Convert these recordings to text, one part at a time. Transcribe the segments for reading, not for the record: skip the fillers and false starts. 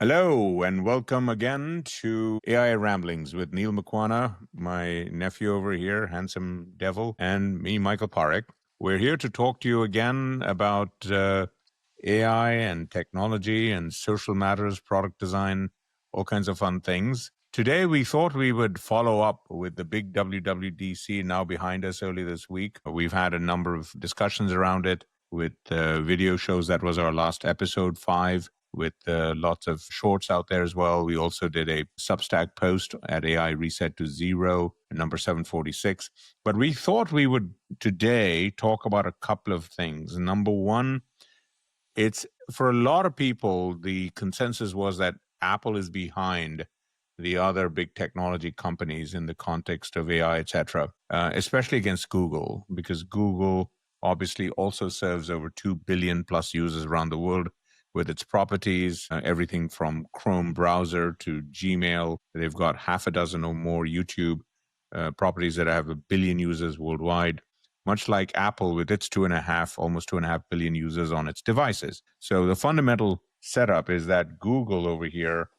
Hello and welcome again to AI Ramblings with Neal Makwana, my nephew over here, handsome devil, and me, Michael Parekh. We're here to talk to you again about AI and technology and social matters, product design, all kinds of fun things. Today, we thought we would follow up with the big WWDC now behind us early this week. We've had a number of discussions around it with video shows. That was our last episode 5 with lots of shorts out there as well. We also did a Substack post at AI Reset to Zero, number 746. But we thought we would today talk about a couple of things. Number one, it's for a lot of people, the consensus was that Apple is behind the other big technology companies in the context of AI, et cetera, especially against Google, because Google obviously also serves over 2 billion plus users around the world with its properties, everything from Chrome browser to Gmail. They've got half a dozen or more YouTube properties that have 1 billion users worldwide, much like Apple with its almost 2.5 billion users on its devices. So the fundamental setup is that Google over here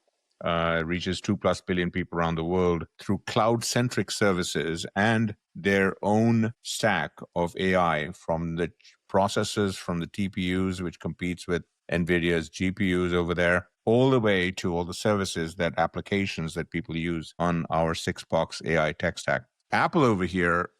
reaches 2+ billion people around the world through cloud-centric services and their own stack of AI, from the processors, from the TPUs, which competes with NVIDIA's GPUs over there, all the way to all the services, that applications that people use on our 6-box AI tech stack. Apple over here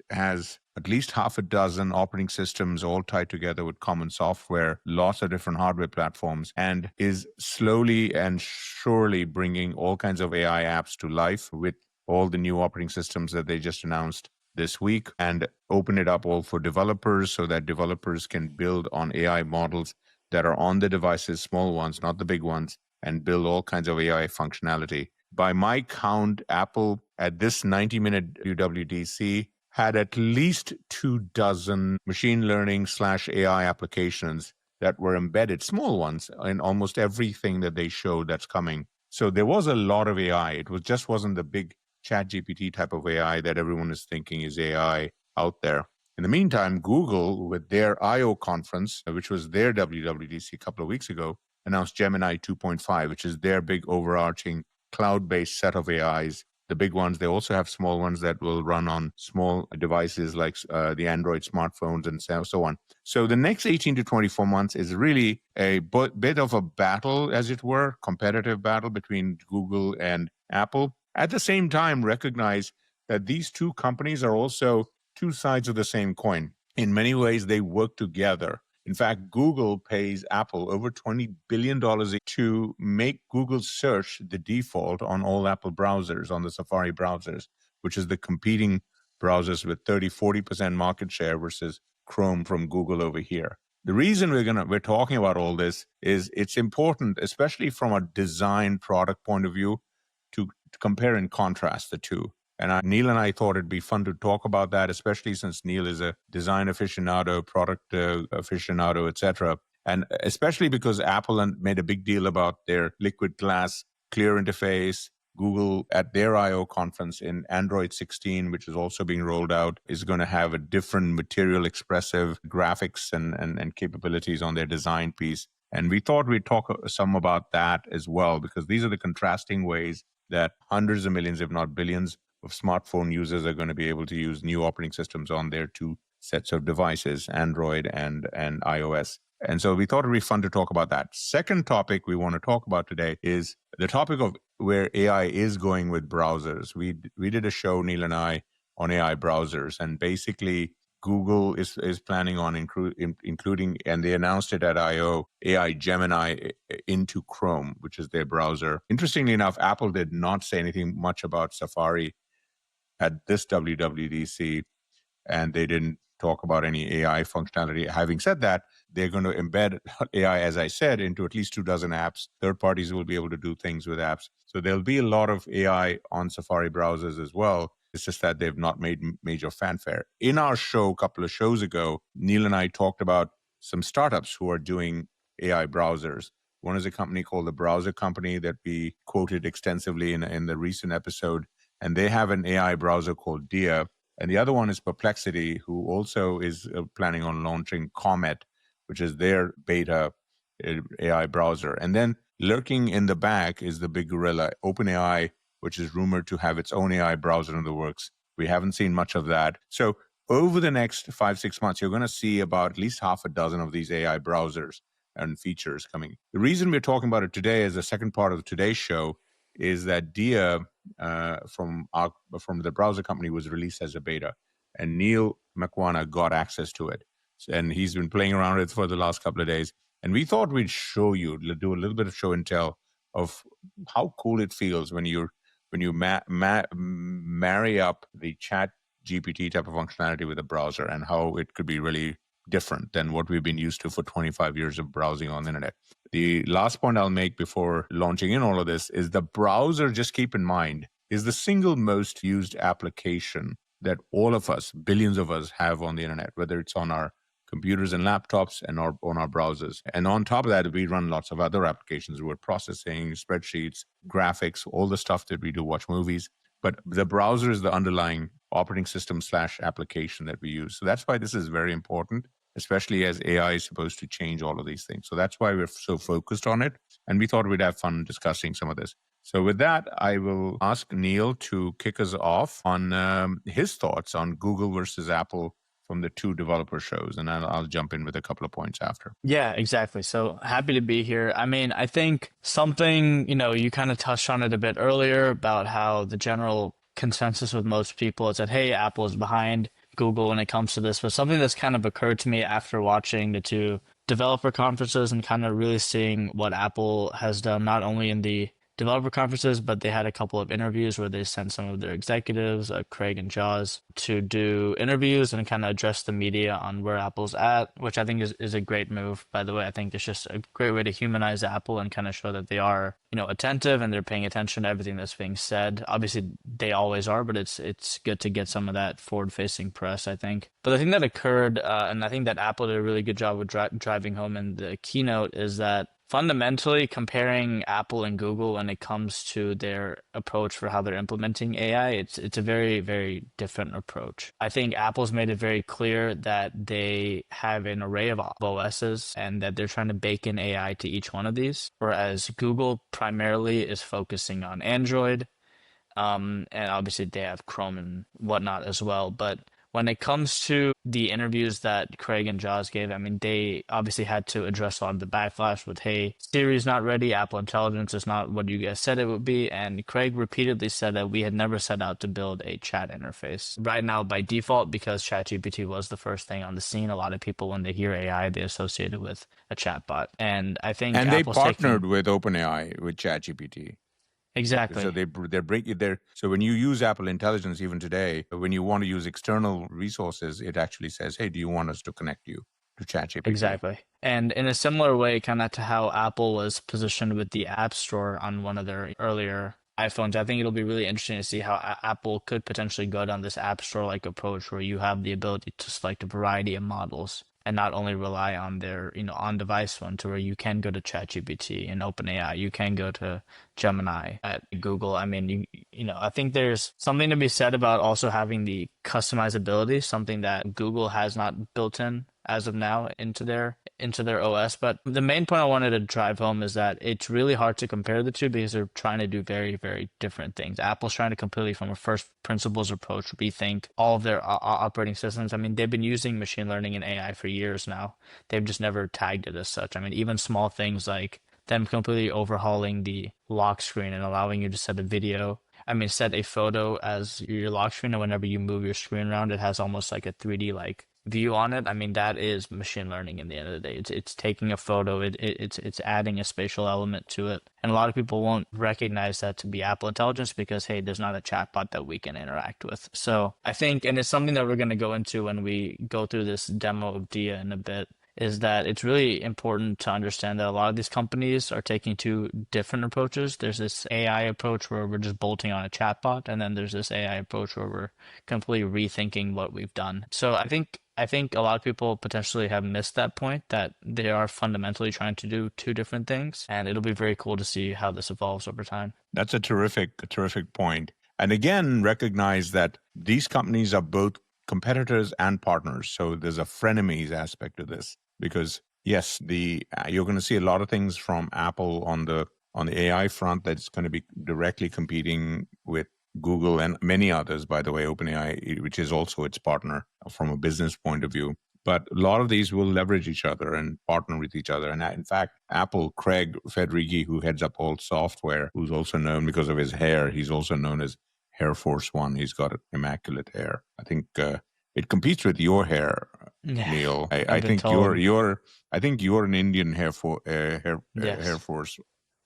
has at least half a dozen operating systems all tied together with common software, lots of different hardware platforms, and is slowly and surely bringing all kinds of AI apps to life with all the new operating systems that they just announced this week, and open it up all for developers so that developers can build on AI models that are on the devices, small ones, not the big ones, and build all kinds of AI functionality. By my count, Apple at this 90-minute WWDC had at least 24 machine learning / AI applications that were embedded, small ones, in almost everything that they showed that's coming. So there was a lot of AI. It wasn't the big ChatGPT type of AI that everyone is thinking is AI out there. In the meantime, Google, with their I/O conference, which was their WWDC a couple of weeks ago, announced Gemini 2.5, which is their big overarching cloud-based set of AIs. The big ones, they also have small ones that will run on small devices like the Android smartphones and so on. So the next 18 to 24 months is really a bit of a battle, as it were, competitive battle between Google and Apple. At the same time, recognize that these two companies are also two sides of the same coin. In many ways, they work together. In fact, Google pays Apple over $20 billion to make Google search the default on all Apple browsers, on the Safari browsers, which is the competing browsers with 30-40% market share versus Chrome from Google over here. The reason we're talking about all this is it's important, especially from a design product point of view, to compare and contrast the two. And Neal and I thought it'd be fun to talk about that, especially since Neal is a design aficionado, product aficionado, etc. And especially because Apple made a big deal about their liquid glass clear interface. Google, at their I/O conference in Android 16, which is also being rolled out, is going to have a different material expressive graphics and capabilities on their design piece. And we thought we'd talk some about that as well, because these are the contrasting ways that hundreds of millions, if not billions, of smartphone users are going to be able to use new operating systems on their two sets of devices, Android and iOS. And so we thought it'd be fun to talk about that. Second topic we want to talk about today is the topic of where AI is going with browsers. We did a show, Neal and I, on AI browsers, and basically Google is planning on including, and they announced it at I/O, AI Gemini into Chrome, which is their browser. Interestingly enough, Apple did not say anything much about Safari at this WWDC, and they didn't talk about any AI functionality. Having said that, they're going to embed AI, as I said, into at least 24 apps. Third parties will be able to do things with apps. So there'll be a lot of AI on Safari browsers as well. It's just that they've not made major fanfare. In our show a couple of shows ago, Neal and I talked about some startups who are doing AI browsers. One is a company called The Browser Company that we quoted extensively in the recent episode, and they have an AI browser called Dia. And the other one is Perplexity, who also is planning on launching Comet, which is their beta AI browser. And then lurking in the back is the big gorilla, OpenAI, which is rumored to have its own AI browser in the works. We haven't seen much of that. So over the next 5-6 months, you're going to see about at least half a dozen of these AI browsers and features coming. The reason we're talking about it today as the second part of today's show is that Dia from the browser company was released as a beta, and Neal Makwana got access to it, and he's been playing around with it for the last couple of days. And we thought we'd show you, do a little bit of show and tell of how cool it feels when you marry up the chat GPT type of functionality with a browser, and how it could be really different than what we've been used to for 25 years of browsing on the internet. The last point I'll make before launching in all of this is the browser, just keep in mind, is the single most used application that all of us, billions of us, have on the internet, whether it's on our computers and laptops and on our browsers. And on top of that, we run lots of other applications, word processing, spreadsheets, graphics, all the stuff that we do, watch movies. But the browser is the underlying operating system / application that we use. So that's why this is very important, especially as AI is supposed to change all of these things. So that's why we're so focused on it. And we thought we'd have fun discussing some of this. So with that, I will ask Neal to kick us off on his thoughts on Google versus Apple from the two developer shows, and I'll jump in with a couple of points after. Yeah, exactly. So happy to be here. I mean, I think something, you kind of touched on it a bit earlier about how the general consensus with most people is that, hey, Apple is behind Google when it comes to this. But something that's kind of occurred to me after watching the two developer conferences and kind of really seeing what Apple has done, not only in the developer conferences, but they had a couple of interviews where they sent some of their executives, Craig and Jaws, to do interviews and kind of address the media on where Apple's at, which I think is a great move. By the way, I think it's just a great way to humanize Apple and kind of show that they are, attentive and they're paying attention to everything that's being said. Obviously, they always are, but it's good to get some of that forward-facing press, I think. But the thing that occurred, and I think that Apple did a really good job with driving home in the keynote, is that fundamentally comparing Apple and Google when it comes to their approach for how they're implementing AI, it's a very, very different approach. I think Apple's made it very clear that they have an array of OSs and that they're trying to bake in AI to each one of these, whereas Google primarily is focusing on Android. And obviously they have Chrome and whatnot as well. But when it comes to the interviews that Craig and Jaws gave, I mean, they obviously had to address a lot of the backlash with, hey, Siri's not ready, Apple Intelligence is not what you guys said it would be. And Craig repeatedly said that we had never set out to build a chat interface. Right now, by default, because ChatGPT was the first thing on the scene, a lot of people, when they hear AI, they associate it with a chatbot. And I think And Apple's they partnered with OpenAI, with ChatGPT. Exactly. So they're breaking there. So when you use Apple Intelligence even today, when you want to use external resources, it actually says, "Hey, do you want us to connect you to ChatGPT?" Exactly. And in a similar way, kind of to how Apple was positioned with the App Store on one of their earlier iPhones, I think it'll be really interesting to see how Apple could potentially go down this App Store-like approach where you have the ability to select a variety of models and not only rely on their, on-device one, to where you can go to ChatGPT and OpenAI, you can go to Gemini at Google. I mean, I think there's something to be said about also having the customizability, something that Google has not built in as of now into their OS. But the main point I wanted to drive home is that it's really hard to compare the two because they're trying to do very, very different things. Apple's trying to completely, from a first principles approach, rethink all of their operating systems. I mean, they've been using machine learning and AI for years now. They've just never tagged it as such. I mean, even small things like them completely overhauling the lock screen and allowing you to set a photo as your lock screen, and whenever you move your screen around, it has almost like a 3D like view on it. I mean, that is machine learning in the end of the day. It's taking a photo, it's adding a spatial element to it. And a lot of people won't recognize that to be Apple Intelligence because, hey, there's not a chatbot that we can interact with. So I think, and it's something that we're going to go into when we go through this demo of Dia in a bit, is that it's really important to understand that a lot of these companies are taking two different approaches. There's this AI approach where we're just bolting on a chatbot, and then there's this AI approach where we're completely rethinking what we've done. So I think a lot of people potentially have missed that point, that they are fundamentally trying to do two different things, and it'll be very cool to see how this evolves over time. That's a terrific point. And again, recognize that these companies are both competitors and partners. So there's a frenemies aspect to this, because Yes, you're going to see a lot of things from Apple on the AI front that's going to be directly competing with Google and many others, by the way, OpenAI, which is also its partner from a business point of view. But a lot of these will leverage each other and partner with each other. And in fact, Apple, Craig Federighi, who heads up all software, who's also known because of his hair, he's also known as Hair Force One. He's got immaculate hair. I think it competes with your hair, Yeah, Neil. I I've been think told. I think you're an Indian Hair Yes. Force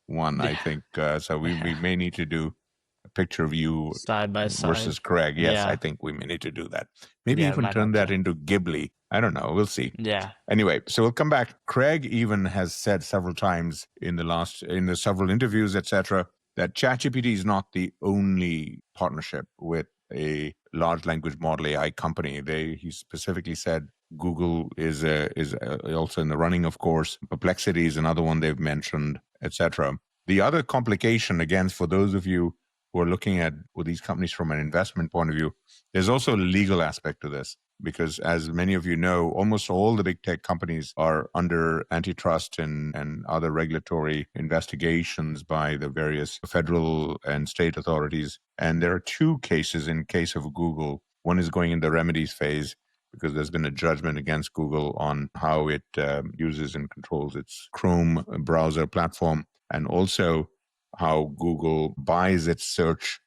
One. I Yeah. think so. We Yeah. may need to do a picture of you Side by side. versus Craig. Yes, I Yeah. think we may need to do that. Maybe Yeah, we even might turn have that to. into Ghibli. I don't know. We'll see. Yeah. Anyway, so we'll come back. Craig even has said several times in the several interviews, etc., that ChatGPT is not the only partnership with a large language model AI company. He specifically said Google is also in the running, of course. Perplexity is another one they've mentioned, etc. The other complication, again, for those of you who are looking at these companies from an investment point of view, there's also a legal aspect to this because, as many of you know, almost all the big tech companies are under antitrust and other regulatory investigations by the various federal and state authorities. And there are two cases in case of Google. One is going in the remedies phase because there's been a judgment against Google on how it uses and controls its Chrome browser platform, and also how Google buys its search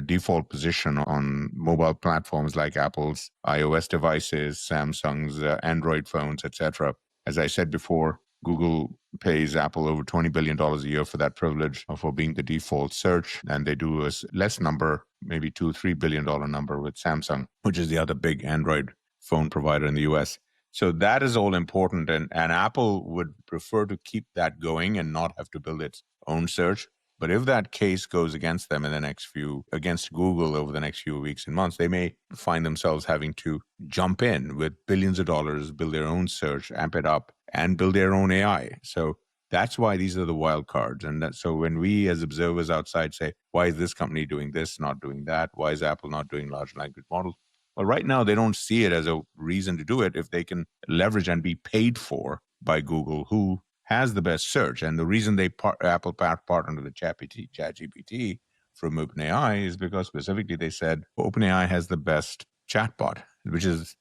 default position on mobile platforms like Apple's iOS devices, Samsung's Android phones, etc. As I said before, Google pays Apple over $20 billion a year for that privilege for being the default search. And they do a less number, maybe $2-3 billion number with Samsung, which is the other big Android phone provider in the US. So that is all important. And Apple would prefer to keep that going and not have to build its own search. But if that case goes against them against Google over the next few weeks and months, they may find themselves having to jump in with billions of dollars, build their own search, amp it up, and build their own AI. So that's why these are the wild cards. And so when we as observers outside say, why is this company doing this, not doing that? Why is Apple not doing large language models? Well, right now, they don't see it as a reason to do it if they can leverage and be paid for by Google, who has the best search. And the reason Apple partnered with ChatGPT from OpenAI is because specifically they said OpenAI has the best chatbot, which is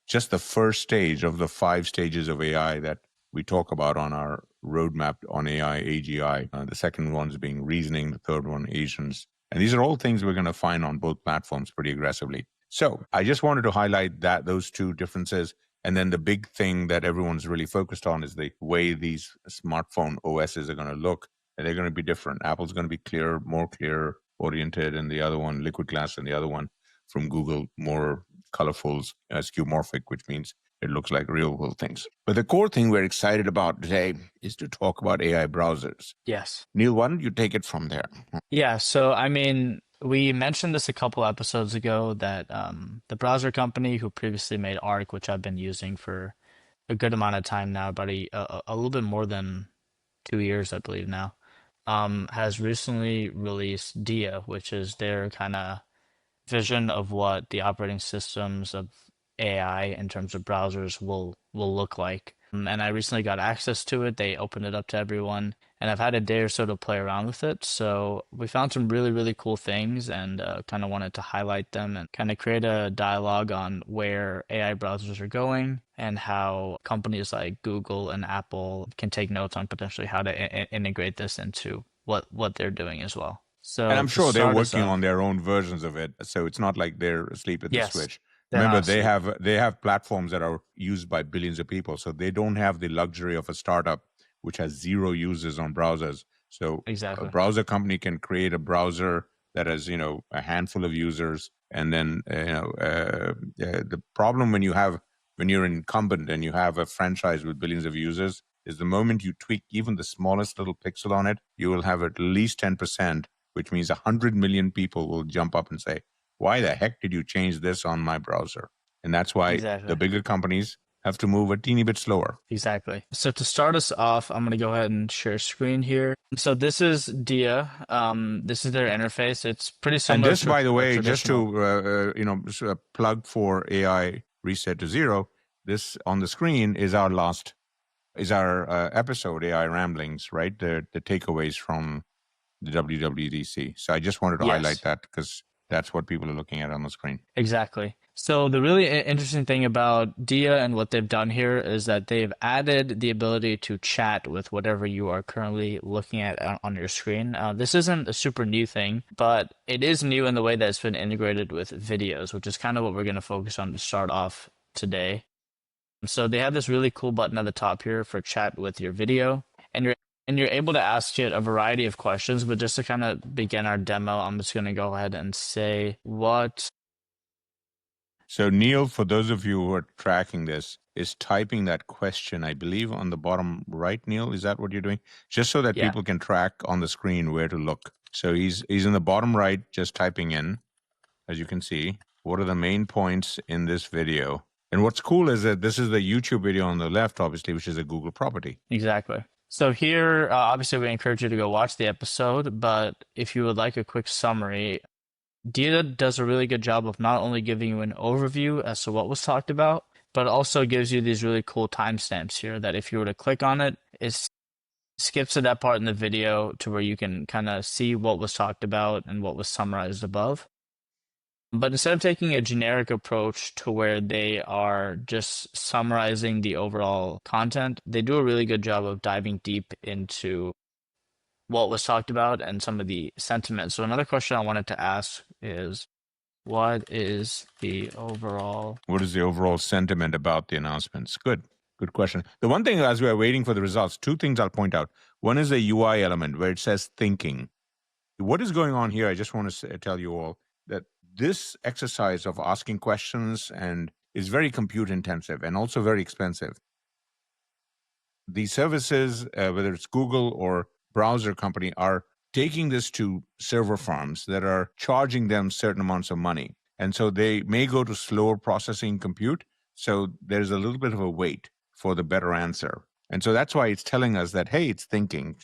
just the first stage of the 5 stages of AI that we talk about on our roadmap on AI, AGI. The second one's being reasoning, the third one, agents. And these are all things we're going to find on both platforms pretty aggressively. So I just wanted to highlight those two differences. And then the big thing that everyone's really focused on is the way these smartphone OSs are going to look. And they're going to be different. Apple's going to be more clear oriented, and the other one, liquid glass, and the other one from Google, more colorful, skeuomorphic, which means it looks like real world things. But the core thing we're excited about today is to talk about AI browsers. Yes. Neal, why don't you take it from there? Yeah, so I mean, we mentioned this a couple episodes ago that the browser company who previously made Arc, which I've been using for a good amount of time now, about a little bit more than 2 years, I believe now, has recently released Dia, which is their kind of vision of what the operating systems of AI in terms of browsers will look like. And I recently got access to it. They opened it up to everyone, and I've had a day or so to play around with it. So we found some really, really cool things and kind of wanted to highlight them and kind of create a dialogue on where AI browsers are going and how companies like Google and Apple can take notes on potentially how to integrate this into what they're doing as well. And So I'm to sure they're start us working on off, their own versions of it. So it's not like they're asleep at the yes, switch. they're Remember, not asleep. they have platforms that are used by billions of people. So they don't have the luxury of a startup which has 0 users on browsers. So a Exactly. browser company can create a browser that has, a handful of users. And then, the problem when you're incumbent and you have a franchise with billions of users is the moment you tweak even the smallest little pixel on it, you will have at least 10%, which means 100 million people will jump up and say, why the heck did you change this on my browser? And that's why the Exactly. bigger companies have to move a teeny bit slower. Exactly. So to start us off, I'm gonna go ahead and share screen here. So this is Dia. This is their interface. It's pretty And similar this, to by the a way, just traditional. to plug for AI Reset to Zero, this on the screen is our last is our episode AI Ramblings, right? The takeaways from the WWDC. So I just wanted to highlight Yes. that because that's what people are looking at on the screen. Exactly. So the really interesting thing about Dia and what they've done here is that they've added the ability to chat with whatever you are currently looking at on your screen. This isn't a super new thing, but it is new in the way that it's been integrated with videos, which is kind of what we're going to focus on to start off today. So they have this really cool button at the top here for chat with your video, and you're able to ask it a variety of questions. But just to kind of begin our demo, I'm just going to go ahead and say what. So Neal, for those of you who are tracking this, is typing that question, I believe, on the bottom right. Neal, is that what you're doing? Just so that Yeah. people can track on the screen where to look. So he's in the bottom right, just typing in, as you can see, what are the main points in this video. And what's cool is that this is the YouTube video on the left, obviously, which is a Google property. Exactly. So here, obviously, we encourage you to go watch the episode, but if you would like a quick summary, Dia does a really good job of not only giving you an overview as to what was talked about, but also gives you these really cool timestamps here that if you were to click on it, it skips to that part in the video to where you can kind of see what was talked about and what was summarized above. But instead of taking a generic approach to where they are just summarizing the overall content, they do a really good job of diving deep into what was talked about and some of the sentiments. So another question I wanted to ask is, what is the overall Sentiment about the announcements? Good question. The one thing, as we are waiting for the results, two things I'll point out. One is the UI element where it says thinking. What is going on here? I just want to tell you all that this exercise of asking questions and is very compute intensive and also very expensive. These services, whether it's Google or browser company, are taking this to server farms that are charging them certain amounts of money. And so they may go to slower processing compute. So there's a little bit of a wait for the better answer. And so that's why it's telling us that, hey, it's thinking.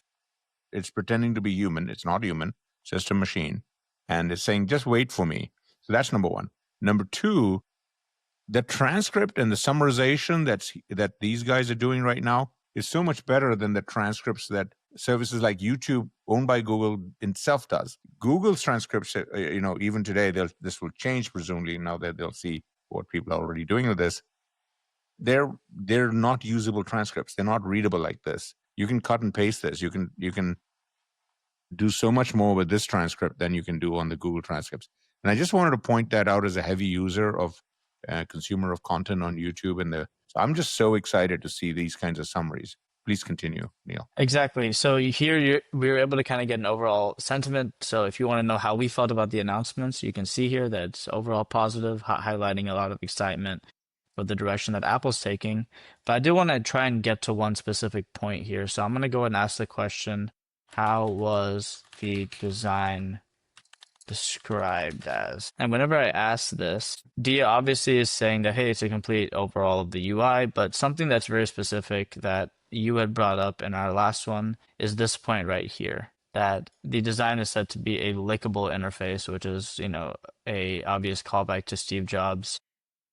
It's pretending to be human. It's not human. It's just a machine. And it's saying, just wait for me. So that's number one. Number two, the transcript and the summarization that these guys are doing right now is so much better than the transcripts that services like YouTube, owned by Google, itself does. Google's transcripts, even today, this will change presumably now that they'll see what people are already doing with this. They're not usable transcripts. They're not readable like this. You can cut and paste this. You can do so much more with this transcript than you can do on the Google transcripts. And I just wanted to point that out as a heavy user of consumer of content on YouTube. So I'm just so excited to see these kinds of summaries. Please continue, Neal. Exactly. So here we were able to kind of get an overall sentiment. So if you want to know how we felt about the announcements, you can see here that it's overall positive, highlighting a lot of excitement for the direction that Apple's taking. But I do want to try and get to one specific point here. So I'm going to go and ask the question, how was the design described as? And whenever I ask this, Dia obviously is saying that, hey, it's a complete overall of the UI, but something that's very specific that you had brought up in our last one is this point right here, that the design is said to be a lickable interface, which is, a obvious callback to Steve Jobs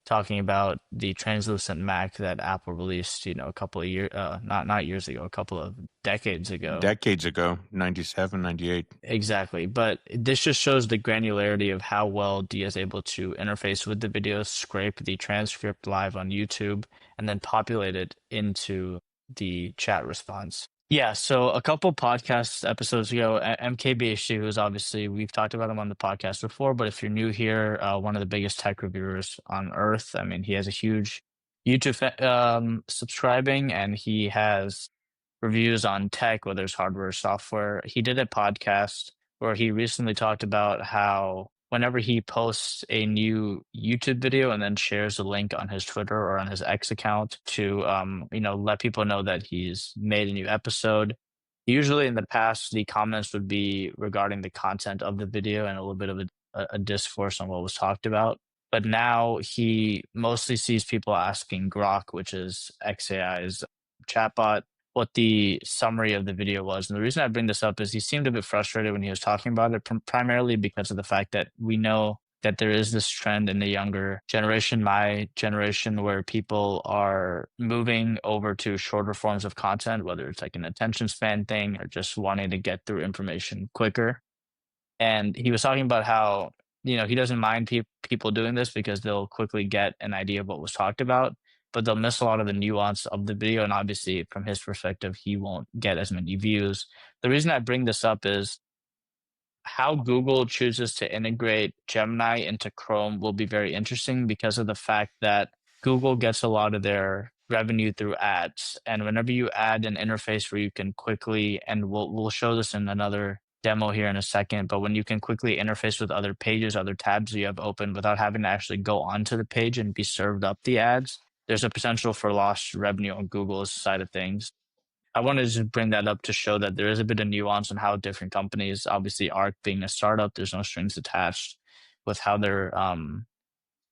talking about the translucent Mac that Apple released, a couple of years, not years ago, a couple of decades ago. Decades ago, 97, 98. Exactly. But this just shows the granularity of how well Dia is able to interface with the video, scrape the transcript live on YouTube, and then populate it into the chat response. Yeah, so a couple podcast episodes ago, MKBHD, who's obviously, we've talked about him on the podcast before, but if you're new here, one of the biggest tech reviewers on earth. I mean, he has a huge YouTube subscribing, and he has reviews on tech, whether it's hardware or software. He did a podcast where he recently talked about how whenever he posts a new YouTube video and then shares the link on his Twitter or on his X account to let people know that he's made a new episode. Usually in the past, the comments would be regarding the content of the video and a little bit of a discourse on what was talked about. But now he mostly sees people asking Grok, which is XAI's chatbot, what the summary of the video was. And the reason I bring this up is he seemed a bit frustrated when he was talking about it, primarily because of the fact that we know that there is this trend in the younger generation, my generation, where people are moving over to shorter forms of content, whether it's like an attention span thing or just wanting to get through information quicker. And he was talking about how, he doesn't mind people doing this because they'll quickly get an idea of what was talked about, but they'll miss a lot of the nuance of the video. And obviously, from his perspective, he won't get as many views. The reason I bring this up is how Google chooses to integrate Gemini into Chrome will be very interesting because of the fact that Google gets a lot of their revenue through ads. And whenever you add an interface where you can quickly, and we'll show this in another demo here in a second, but when you can quickly interface with other pages, other tabs you have open without having to actually go onto the page and be served up the ads, there's a potential for lost revenue on Google's side of things. I wanted to just bring that up to show that there is a bit of nuance on how different companies, obviously Arc being a startup, there's no strings attached with how they're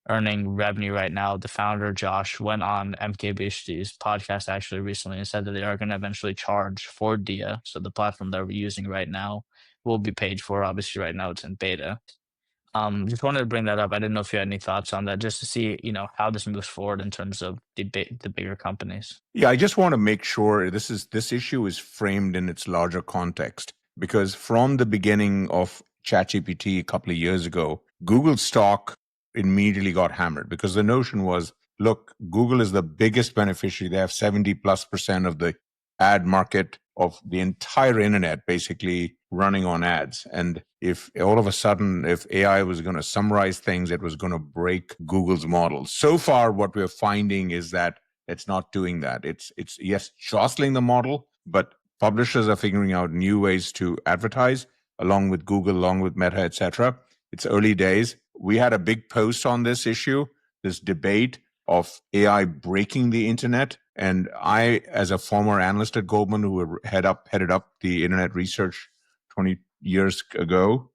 earning revenue right now. The founder, Josh, went on MKBHD's podcast actually recently and said that they are going to eventually charge for Dia. So the platform that we're using right now will be paid for. Obviously, right now it's in beta. Just wanted to bring that up. I didn't know if you had any thoughts on that, just to see, how this moves forward in terms of the bigger companies. Yeah, I just want to make sure this issue is framed in its larger context, because from the beginning of ChatGPT a couple of years ago, Google's stock immediately got hammered because the notion was, look, Google is the biggest beneficiary. They have 70+% of the ad market of the entire internet basically running on ads. And if all of a sudden, if AI was going to summarize things, it was going to break Google's model. So far, what we're finding is that it's not doing that. It's yes, jostling the model, but publishers are figuring out new ways to advertise along with Google, along with Meta, etc. It's early days. We had a big post on this issue, this debate of AI breaking the internet. And I, as a former analyst at Goldman, who headed up the internet research 20 years ago,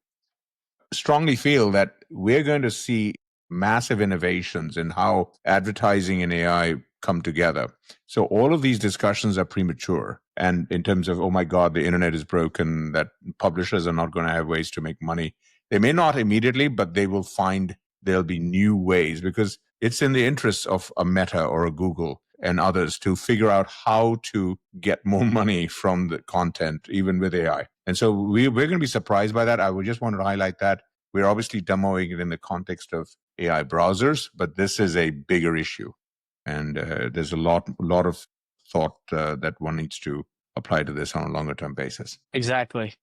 strongly feel that we're going to see massive innovations in how advertising and AI come together. So all of these discussions are premature. And in terms of, oh my God, the internet is broken, that publishers are not going to have ways to make money. They may not immediately, but they will find there'll be new ways, because it's in the interests of a Meta or a Google and others to figure out how to get more money from the content, even with AI. And so we're going to be surprised by that. I would just want to highlight that we're obviously demoing it in the context of AI browsers, but this is a bigger issue. And there's a lot of thought that one needs to apply to this on a longer term basis. Exactly.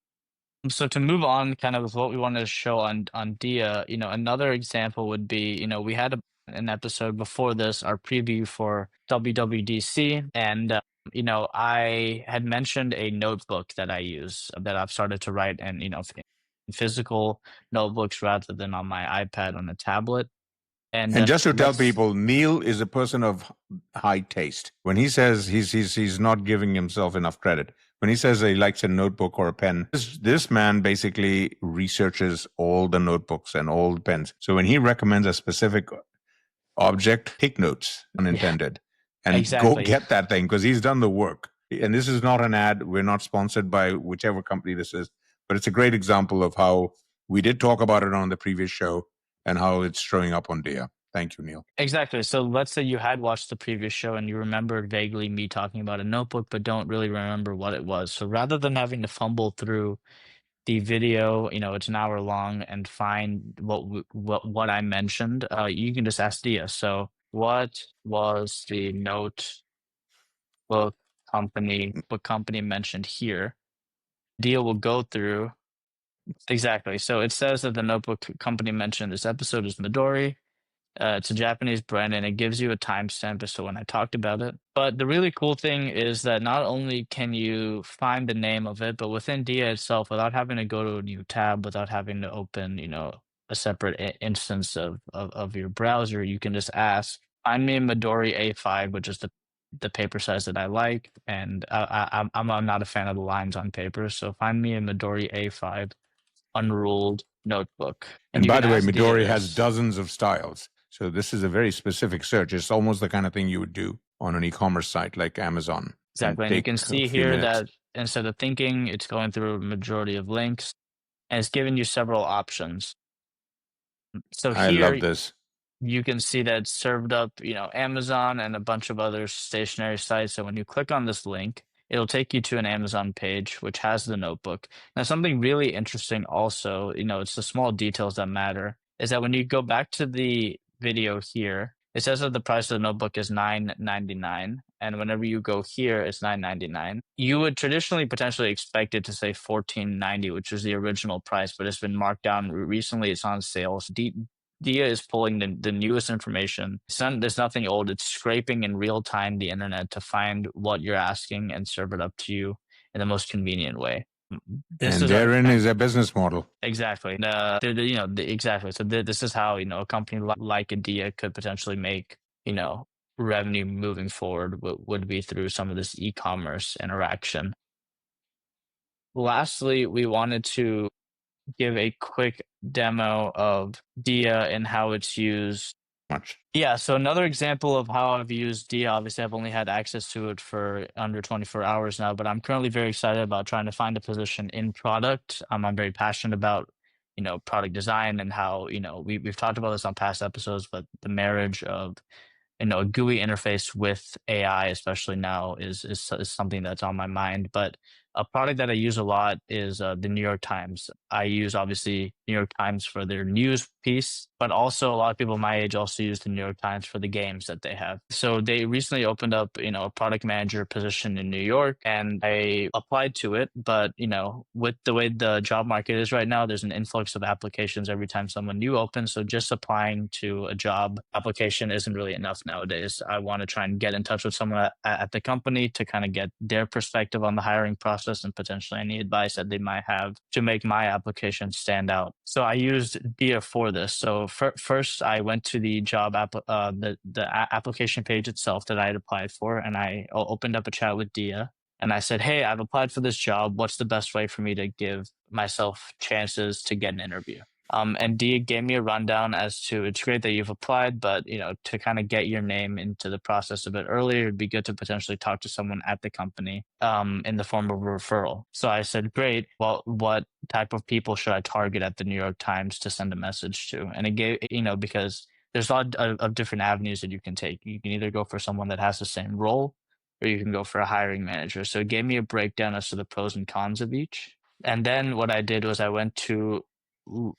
So to move on kind of with what we wanted to show on Dia, another example would be, we had an episode before this, our preview for WWDC, and I had mentioned a notebook that I use, that I've started to write in, in physical notebooks rather than on my iPad on a tablet. And And just to tell let's people, Neal is a person of high taste. When he says he's not giving himself enough credit. When he says he likes a notebook or a pen, this man basically researches all the notebooks and all the pens. So when he recommends a specific object, take notes, Yeah, unintended, and go exactly. get that thing, because he's done the work. And this is not an ad. We're not sponsored by whichever company this is, but it's a great example of how we did talk about it on the previous show and how it's showing up on Dia. Thank you, Neal. Exactly. So let's say you had watched the previous show and you remembered vaguely me talking about a notebook, but don't really remember what it was. So rather than having to fumble through the video, it's an hour long, and find what I mentioned, you can just ask Dia. So what was the notebook company mentioned here? Dia will go through. Exactly. So it says that the notebook company mentioned this episode is Midori. It's a Japanese brand, and it gives you a timestamp as to when I talked about it. But the really cool thing is that not only can you find the name of it, but within Dia itself, without having to go to a new tab, without having to open, a separate instance of your browser, you can just ask, find me a Midori A5, which is the paper size that I like, and I'm not a fan of the lines on paper, so find me a Midori A5 unruled notebook, and And you by can the way, ask Dia Midori has this. dozens of styles. So this is a very specific search. It's almost the kind of thing you would do on an e-commerce site like Amazon and Exactly. And you take can a see few here minutes. that instead of thinking, it's going through a majority of links, and it's giving you several options. So I love here this. you can see that it's served up, Amazon and a bunch of other stationary sites. So when you click on this link, it'll take you to an Amazon page, which has the notebook. Now, something really interesting also, it's the small details that matter, is that when you go back to the video here, it says that the price of the notebook is $9.99. And whenever you go here, it's $9.99. You would traditionally potentially expect it to say $14.90, which is the original price, but it's been marked down recently. It's on sale. Dia is pulling the newest information. There's nothing old. It's scraping in real time the internet to find what you're asking and serve it up to you in the most convenient way. This And is a therein is a business model. exactly exactly. So this is how a company like a Dia could potentially make revenue moving forward would be through some of this e-commerce interaction. Lastly, we wanted to give a quick demo of Dia and how it's used. Much. Yeah, so another example of how I've used Dia, obviously I've only had access to it for under 24 hours now, but I'm currently very excited about trying to find a position in product. I'm very passionate about, product design and how, we've talked about this on past episodes, but the marriage of a GUI interface with AI, especially now, is something that's on my mind. But a product that I use a lot is the New York Times. I use obviously New York Times for their news piece, but also a lot of people my age also use the New York Times for the games that they have. So they recently opened up, a product manager position in New York, and I applied to it. But with the way the job market is right now, there's an influx of applications every time someone new opens. So just applying to a job application isn't really enough nowadays. I want to try and get in touch with someone at the company to kind of get their perspective on the hiring process and potentially any advice that they might have to make my application stand out. So I used Dia for this. So first, I went to the job application page itself that I had applied for, and I opened up a chat with Dia. And I said, "Hey, I've applied for this job. What's the best way for me to give myself chances to get an interview?" And Dia gave me a rundown as to it's great that you've applied, but to kind of get your name into the process a bit earlier, it'd be good to potentially talk to someone at the company in the form of a referral. So I said, great. Well, what type of people should I target at the New York Times to send a message to? And it gave, because there's a lot of different avenues that you can take. You can either go for someone that has the same role, or you can go for a hiring manager. So it gave me a breakdown as to the pros and cons of each. And then what I did was I went to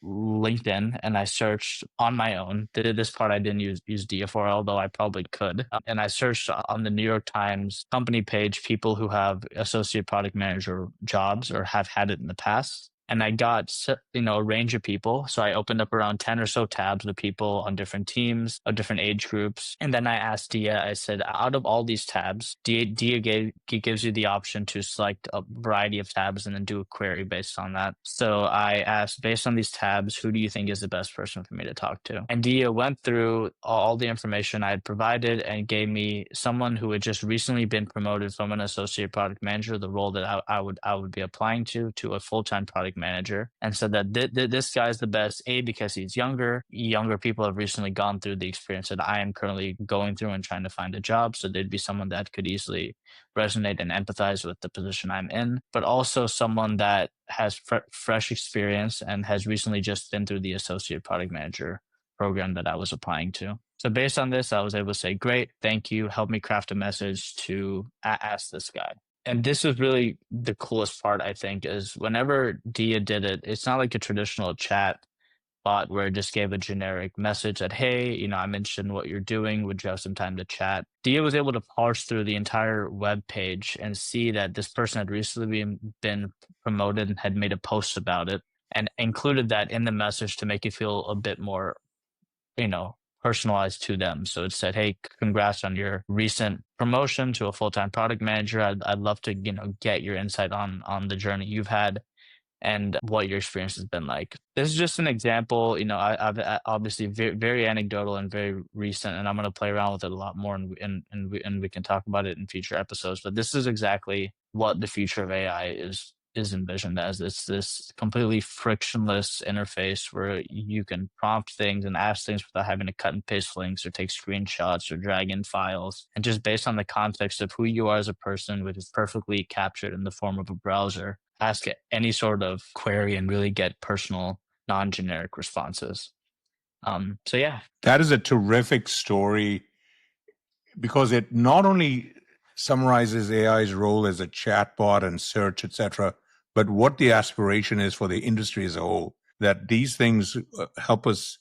LinkedIn and I searched on my own. This part I didn't use Dia for, although I probably could. And I searched on the New York Times company page people who have associate product manager jobs or have had it in the past. And I got a range of people. So I opened up around 10 or so tabs with people on different teams of different age groups. And then I asked Dia, I said, out of all these tabs, Dia gives you the option to select a variety of tabs and then do a query based on that. So I asked, based on these tabs, who do you think is the best person for me to talk to? And Dia went through all the information I had provided and gave me someone who had just recently been promoted from an associate product manager, the role that I would be applying to a full-time product manager, and said that this guy's the best, A, because he's younger. Younger people have recently gone through the experience that I am currently going through and trying to find a job. So they'd be someone that could easily resonate and empathize with the position I'm in, but also someone that has fresh experience and has recently just been through the associate product manager program that I was applying to. So based on this, I was able to say, great, thank you. Help me craft a message to ask this guy. And this was really the coolest part, I think, is whenever Dia did it, it's not like a traditional chat bot where it just gave a generic message that, hey, I'm interested in what you're doing. Would you have some time to chat? Dia was able to parse through the entire web page and see that this person had recently been promoted and had made a post about it and included that in the message to make it feel a bit more, personalized to them. So it said, hey, congrats on your recent promotion to a full-time product manager. I'd love to, get your insight on the journey you've had and what your experience has been like. This is just an example. I've obviously very, very anecdotal and very recent, and I'm going to play around with it a lot more, and we can talk about it in future episodes. But this is exactly what the future of AI is envisioned as. It's this completely frictionless interface where you can prompt things and ask things without having to cut and paste links or take screenshots or drag in files. And just based on the context of who you are as a person, which is perfectly captured in the form of a browser, ask any sort of query and really get personal, non-generic responses. So yeah. That is a terrific story because it not only summarizes AI's role as a chatbot and search, etc., but what the aspiration is for the industry as a whole. That these things help us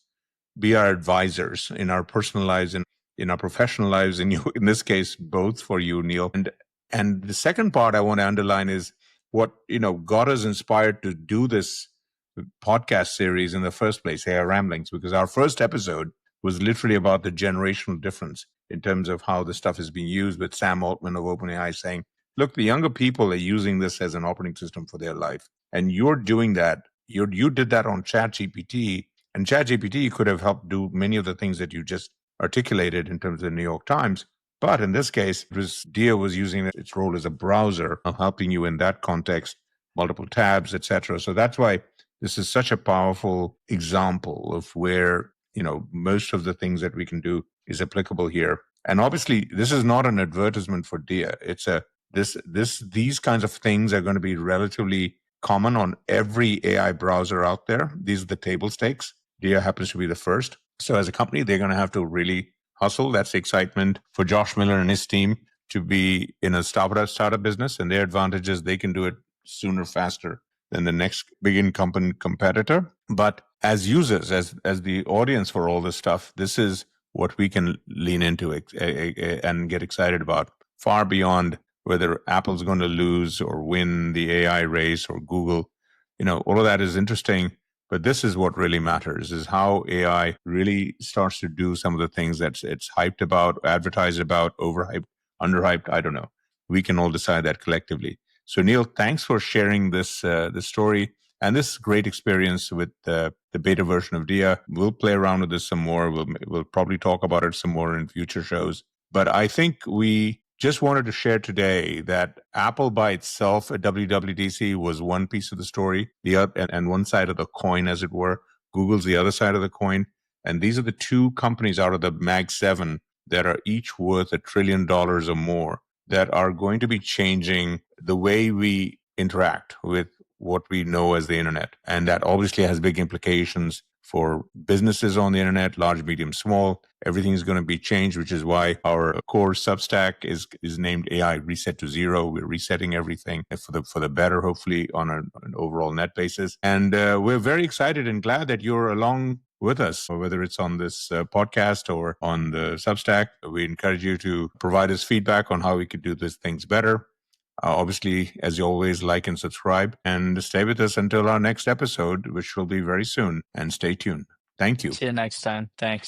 be our advisors in our personal lives and in our professional lives. And you, in this case, both for you, Neal. And the second part I want to underline is what got us inspired to do this podcast series in the first place, AI Ramblings, because our first episode was literally about the generational difference in terms of how the stuff is being used, with Sam Altman of OpenAI saying, look, the younger people are using this as an operating system for their life. And you're doing that. You did that on ChatGPT, and ChatGPT could have helped do many of the things that you just articulated in terms of the New York Times. But in this case, Dia was using its role as a browser of helping you in that context, multiple tabs, etc. So that's why this is such a powerful example of where most of the things that we can do is applicable here. And obviously, this is not an advertisement for Dia. It's these kinds of things are going to be relatively common on every AI browser out there. These are the table stakes. Dia happens to be the first. So as a company, they're going to have to really hustle. That's the excitement for Josh Miller and his team to be in a startup business. And their advantage is they can do it sooner, faster than the next big incumbent competitor. But as users, as the audience for all this stuff, this is what we can lean into and get excited about, far beyond whether Apple's going to lose or win the AI race or Google. All of that is interesting, but this is what really matters, is how AI really starts to do some of the things that it's hyped about, advertised about, overhyped, underhyped. I don't know. We can all decide that collectively. So Neal, thanks for sharing this story and this great experience with the beta version of Dia. We'll play around with this some more. We'll probably talk about it some more in future shows. But I think we just wanted to share today that Apple by itself at WWDC was one piece of the story, the other, and one side of the coin, as it were. Google's the other side of the coin. And these are the two companies out of the Mag 7 that are each worth $1 trillion or more, that are going to be changing the way we interact with what we know as the internet. And that obviously has big implications for businesses on the internet, large, medium, small. Everything is going to be changed, which is why our core Substack is named AI Reset to Zero. We're resetting everything for the better, hopefully on an overall net basis. And we're very excited and glad that you're along with us, whether it's on this podcast or on the Substack. We encourage you to provide us feedback on how we could do these things better. Obviously, as you always, like and subscribe, and stay with us until our next episode, which will be very soon. And stay tuned. Thank you. See you next time. Thanks.